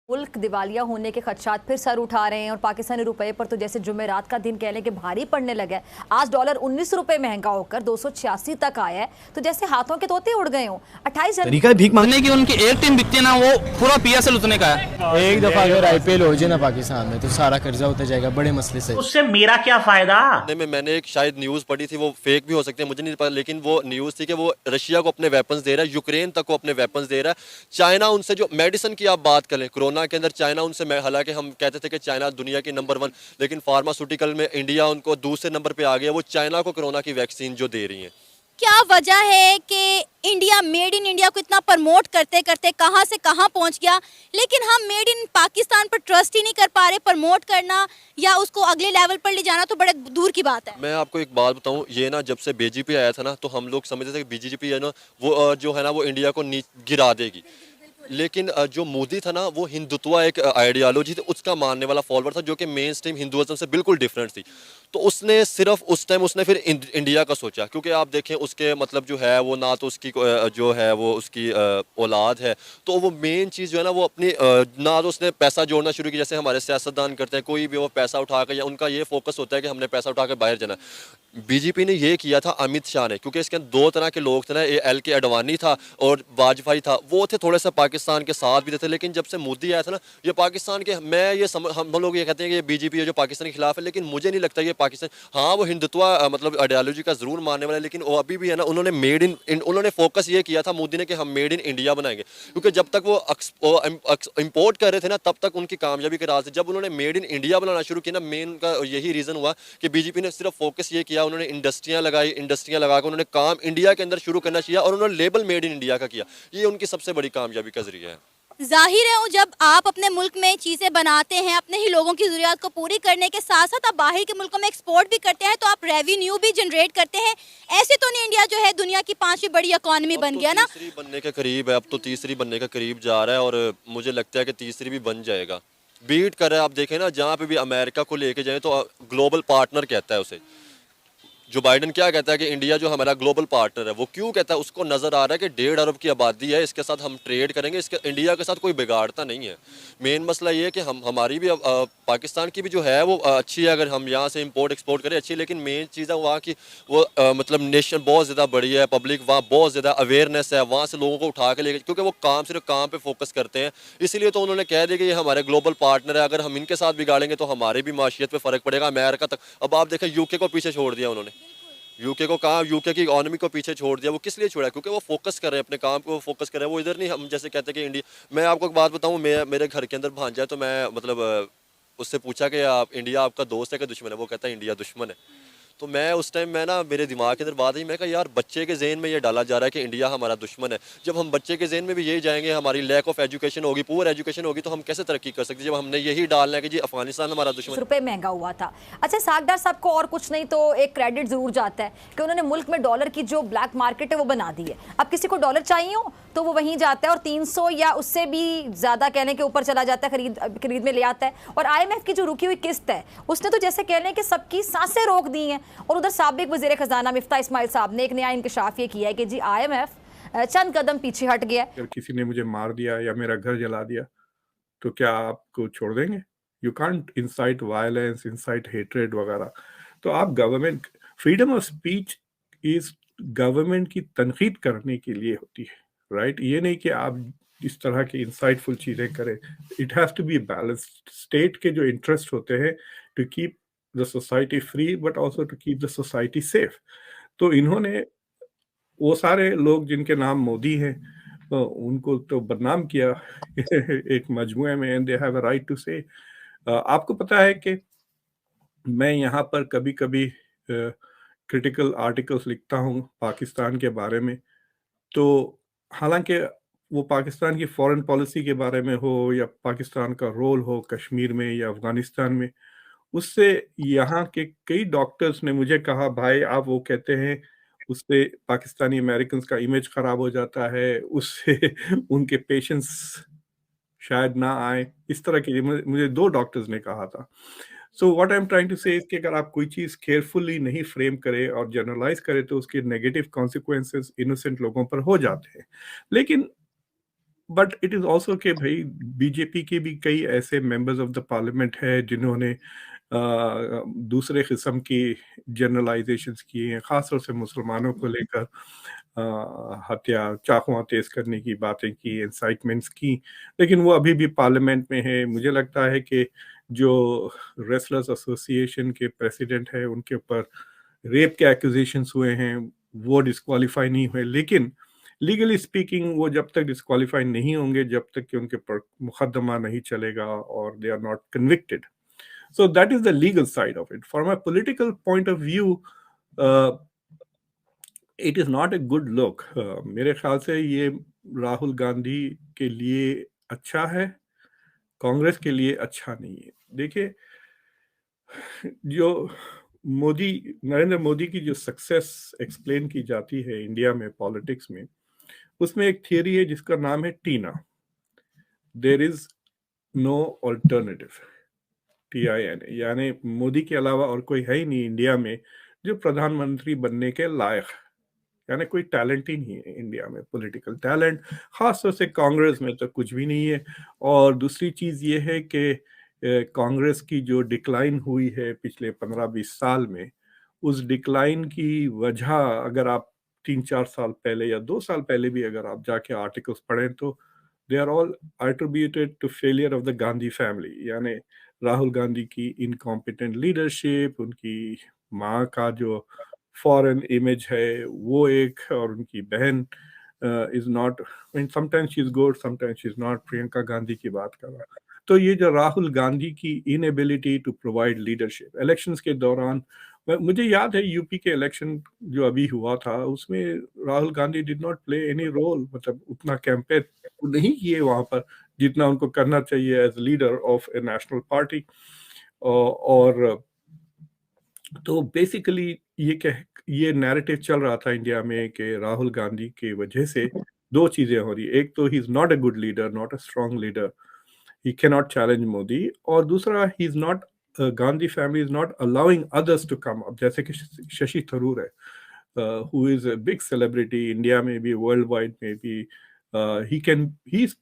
मुल्क दिवालिया होने के खदशात फिर सर उठा रहे हैं और पाकिस्तानी रुपए पर तो जैसे जुमेरात का दिन कह लें कि भारी पड़ने लगा है। आज डॉलर 19 रुपए महंगा होकर 286 तक आया है, तो जैसे हाथों के तोते उड़ गए हों। 28 जनवरी तरीका भीख मांगने की उनकी एक टीम बिकती है ना, वो पूरा पीएसएल उतने का है। एक दफा अगर आईपीएल हो जाए ना पाकिस्तान में तो सारा कर्जा उतर जाएगा बड़े मसले से। उससे मेरा क्या फायदा। मैंने एक शायद न्यूज़ पढ़ी थी, वो फेक भी हो सकती है, मुझे नहीं पता, लेकिन वो न्यूज़ थी कि वो रशिया को अपने वेपन्स दे रहा है, यूक्रेन तक को अपने वेपन्स दे रहा है। चाइना उनसे जो मेडिसिन की आप बात करें, कोरोना के अंदर चाइना उनसे, हालांकि हम कहते थे कि चाइना दुनिया की नंबर 1, लेकिन फार्मास्यूटिकल में इंडिया उनको दूसरे नंबर पे आ गया। वो चाइना को कोरोना की वैक्सीन जो दे रही है। क्या वजह है कि इंडिया, मेड इन इंडिया को इतना प्रमोट करते करते कहां से कहां पहुंच गया, लेकिन हम मेड इन पाकिस्तान पर ट्रस्ट ही नहीं कर पा रहे। प्रमोट करना या उसको अगले लेवल पर ले जाना तो बड़े दूर की बात है। मैं आपको एक बात बताऊं, ये ना जब से बीजेपी आया था ना, तो हम लोग समझते थे कि बीजेपी है ना, वो जो है ना, वो इंडिया को गिरा देगी। लेकिन जो मोदी था ना, वो हिंदुत्व एक आइडियोलॉजी थी, उसका मानने वाला फॉलोअर था, जो कि मेन स्ट्रीम हिंदुइज्म से बिल्कुल डिफरेंट थी। तो उसने सिर्फ उस टाइम उसने फिर इंडिया का सोचा, क्योंकि आप देखें उसके मतलब जो है वो ना तो उसकी जो है वो उसकी औलाद है, तो वो मेन चीज़ जो है ना वो अपनी ना तो उसने पैसा जोड़ना शुरू किया, जैसे हमारे सियासतदान करते हैं, कोई भी वो पैसा उठा कर, या उनका ये फोकस होता है कि हमने पैसा उठा कर बाहर जाना। बीजेपी ने ये किया था अमित शाह ने, क्योंकि इसके अंदर 2 तरह के लोग थे ना, ये एल के अडवाणी था और वाजपेयी था, वो थे थोड़े से पाकिस्तान के साथ भी थे। लेकिन जब से मोदी आया था ना, ये पाकिस्तान के, मैं ये हम लोग ये कहते हैं कि ये बीजेपी है जो पाकिस्तान के खिलाफ है, लेकिन मुझे नहीं लगता ये पाकिस्तान, हाँ वो हिंदुत्व मतलब आइडियोलॉजी का जरूर मानने वाला है, लेकिन वो अभी भी है ना, उन्होंने मेड इन उन्होंने फोकस ये किया था मोदी ने कि हम मेड इन इंडिया बनाएंगे। क्योंकि जब तक वो इम्पोर्ट कर रहे थे ना, तब तक उनकी कामयाबी के राज थे। जब उन्होंने मेड इन इंडिया बनाना शुरू किया ना, मेन का यही रीजन हुआ कि बीजेपी ने सिर्फ फोकस ये किया, उन्होंने इंडस्ट्रियां लगा कर उन्होंने काम इंडिया के अंदर शुरू करना चाहिए, और उन्होंने लेबल मेड इन इंडिया का किया। ये उनकी सबसे बड़ी कामयाबी का जरिया है। जाहिर है जब आप अपने मुल्क में चीज़ें बनाते हैं, अपने ही लोगों की ज़रूरियात को पूरी करने के साथ साथ आप बाहर के मुल्कों में एक्सपोर्ट भी करते हैं, तो आप रेवेन्यू भी जनरेट करते हैं। ऐसे तो नहीं इंडिया जो है दुनिया की 5वीं बड़ी इकॉनमी बन गया ना। तीसरी बनने के करीब है, अब तो तीसरी बनने के करीब जा रहा है, और मुझे लगता है कि तीसरी भी बन जाएगा। बीट कर रहा है। आप देखें ना, जहाँ पे भी अमेरिका को लेके जाए तो ग्लोबल पार्टनर कहता है उसे। जो बाइडन क्या कहता है कि इंडिया जो हमारा ग्लोबल पार्टनर है, वो क्यों कहता है? उसको नज़र आ रहा है कि 1.5 अरब की आबादी है, इसके साथ हम ट्रेड करेंगे, इसके इंडिया के साथ कोई बिगाड़ता नहीं है। मेन मसला ये है कि हमारी भी पाकिस्तान की भी जो है वो अच्छी है, अगर हम यहाँ से इंपोर्ट एक्सपोर्ट करें अच्छी, लेकिन मेन चीज़ है वहाँ की वो मतलब नेशन बहुत ज़्यादा बड़ी है, पब्लिक वहाँ बहुत ज़्यादा अवेयरनेस है, वहाँ से लोगों को उठा के लेके, क्योंकि वो सिर्फ काम पर फोकस करते हैं, इसीलिए तो उन्होंने कह दिया कि ये हमारे ग्लोबल पार्टनर है, अगर हम इनके साथ बिगाड़ेंगे तो हमारी भी माशियत पर फ़र्क पड़ेगा, अमेरिका तक। अब आप देखें यूके को पीछे छोड़ दिया उन्होंने, यूके को कहा, यूके की इकोनॉमी को पीछे छोड़ दिया। वो किस लिए छोड़ा? क्योंकि वो फोकस कर रहे हैं अपने काम को, फोकस कर रहे हैं, वो इधर नहीं। हम जैसे कहते हैं कि इंडिया, मैं आपको एक बात बताऊं, मेरे घर के अंदर भांजा है, तो मैं मतलब उससे पूछा कि आप इंडिया आपका दोस्त है कि दुश्मन है? वो कहता है इंडिया दुश्मन है। तो मैं उस टाइम मैं ना, मेरे दिमाग के अंदर बात आई, मैं कहा यार बच्चे के जहन में ये डाला जा रहा है कि इंडिया हमारा दुश्मन है। जब हम बच्चे के जहन में भी यही जाएंगे, हमारी लैक ऑफ एजुकेशन होगी, पुअर एजुकेशन होगी, तो हम कैसे तरक्की कर सकते हैं जब हमने यही डालना है कि जी अफगानिस्तान हमारा दुश्मन। रुपए महंगा हुआ था। अच्छा सागदार साहब को और कुछ नहीं तो एक क्रेडिट जरूर जाता है कि उन्होंने मुल्क में डॉलर की जो ब्लैक मार्केट है वो बना दी है। अब किसी को डॉलर चाहिए हो तो वो वहीं जाता है और 300 या उससे भी ज्यादा कहने के ऊपर चला जाता है, खरीद में ले आता है। और IMF की जो रुकी हुई किस्त है उसने तो जैसे कह लें कि सबकी सांसें रोक दी हैं। और उधर साबिक वज़ीर खजाना मिफ्ता इस्माइल साहब ने एक नया इंकशाफ ये किया है कि जी IMF चंद कदम पीछे हट गया। अगर किसी ने मुझे मार दिया या मेरा घर जला दिया तो क्या आपको छोड़ देंगे? You can't insight violence, insight hatred वगैरह। तो आप government, freedom of speech is government की तनकीद करने के लिए होती है, राइट? ये नहीं कि आप इस तरह की इंसाइटफुल चीजें करें। It has to be balanced. State के जो इंटरेस्ट होते हैं to keep the society free but also to keep the society safe. तो इन्होंने वो सारे लोग जिनके नाम मोदी हैं उनको तो बदनाम किया एक मजमुए में, and they have a right to say. आपको पता है कि मैं यहाँ पर कभी कभी क्रिटिकल आर्टिकल्स लिखता हूँ पाकिस्तान के बारे में, तो हालांकि वो पाकिस्तान की फॉरेन पॉलिसी के बारे में हो या पाकिस्तान का रोल हो कश्मीर में या अफगानिस्तान में, उससे यहाँ के कई डॉक्टर्स ने मुझे कहा भाई आप वो कहते हैं उससे पाकिस्तानी अमेरिकन का इमेज खराब हो जाता है, उससे उनके पेशेंट्स शायद ना आए, इस तरह की मुझे 2 डॉक्टर्स ने कहा था। So what I am trying to say is कि अगर आप कोई चीज़ केयरफुली नहीं फ्रेम करें और जनरलाइज करें तो उसके नेगेटिव कॉन्सिक्वेंसेस इनोसेंट लोगों पर हो जाते हैं। लेकिन बट इट इज ऑल्सो कि भाई बीजेपी के भी कई ऐसे मेंबर्स ऑफ द पार्लियामेंट है जिन्होंने दूसरे किस्म की जनरलाइजेशंस किए हैं, खासतौर से मुसलमानों को लेकर हत्या चाकुआं तेज करने की बातें की, इंसाइटमेंट्स की, लेकिन वो अभी भी पार्लियामेंट में है। मुझे लगता है कि जो रेसलर्स एसोसिएशन के प्रेसिडेंट है उनके ऊपर रेप के एक्यूजेशंस हुए हैं, वो डिस्क्वालीफाई नहीं हुए, लेकिन लीगली स्पीकिंग वो जब तक डिस्क्वालीफाई नहीं होंगे जब तक कि उनके पर मुकदमा नहीं चलेगा और they are not convicted. So that is the legal side of it. From a political point of view, it is not a good look. मेरे ख्याल से ये राहुल गांधी के लिए अच्छा है, कांग्रेस के लिए अच्छा नहीं है. देखिए, जो मोदी नरेंद्र मोदी की जो सक्सेस एक्सप्लेन की जाती है इंडिया में पॉलिटिक्स में, उसमें एक थियरी है जिसका नाम है TINA. There is no alternative. TIN, यानी मोदी के अलावा और कोई है ही नहीं इंडिया में जो प्रधानमंत्री बनने के लायक, यानी कोई टैलेंट ही नहीं है इंडिया में, पॉलिटिकल टैलेंट, खासतौर से कांग्रेस में तो कुछ भी नहीं है. और दूसरी चीज़ ये है कि कांग्रेस की जो डिक्लाइन हुई है पिछले 15-20 साल में, उस डिक्लाइन की वजह अगर आप 3-4 साल पहले या 2 साल पहले भी अगर आप जाके आर्टिकल्स पढ़ें तो they are all attributed to failure of the Gandhi family. यानी राहुल गांधी की इनकॉम्पिटेंट लीडरशिप, उनकी माँ का जो फॉरेन इमेज है वो एक, और उनकी बहन is not, sometimes she is good sometimes she is not, Priyanka Gandhi की बात कर रहा. तो ये जो राहुल गांधी की inability to provide leadership elections के दौरान, मुझे याद है यूपी के इलेक्शन जो अभी हुआ था उसमें Rahul Gandhi did not play any role, मतलब उतना कैंपेन नहीं किए वहां पर जितना उनको करना चाहिए as leader of a national party. और तो बेसिकली ये नैरेटिव चल रहा था इंडिया में कि राहुल गांधी की वजह से दो चीजें हो रही. एक तो he is not a good leader, not a strong leader, he cannot challenge Modi, और दूसरा he is not, Gandhi family is not allowing others to come up, जैसे कि शशि थरूर है, who is a big celebrity India में भी, worldwide में भी, he is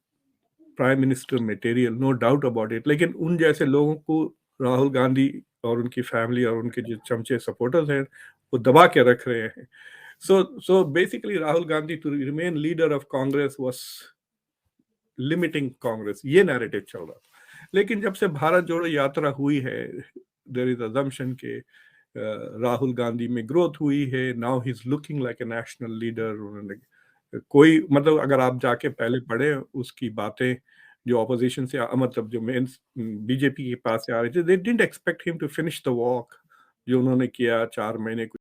prime minister material, no doubt about it, लेकिन उन जैसे लोगों को राहुल गांधी और उनकी फैमिली और उनके जो चमचे सपोर्टर्स हैं वो दबा के रख रहे हैं. So basically Rahul Gandhi to remain leader of Congress was limiting Congress, ये नैरेटिव चल रहा था. लेकिन जब से भारत जोड़ो यात्रा हुई है, देयर इज अजम्पशन के राहुल गांधी में ग्रोथ हुई है. Now he is looking like a national leader. उन्होंने कोई, मतलब अगर आप जाके पहले पढ़े उसकी बातें जो ऑपोजिशन से, मतलब जो मेन बीजेपी के पास से आ रहे थे, they didn't expect him to finish the walk जो उन्होंने किया 4 महीने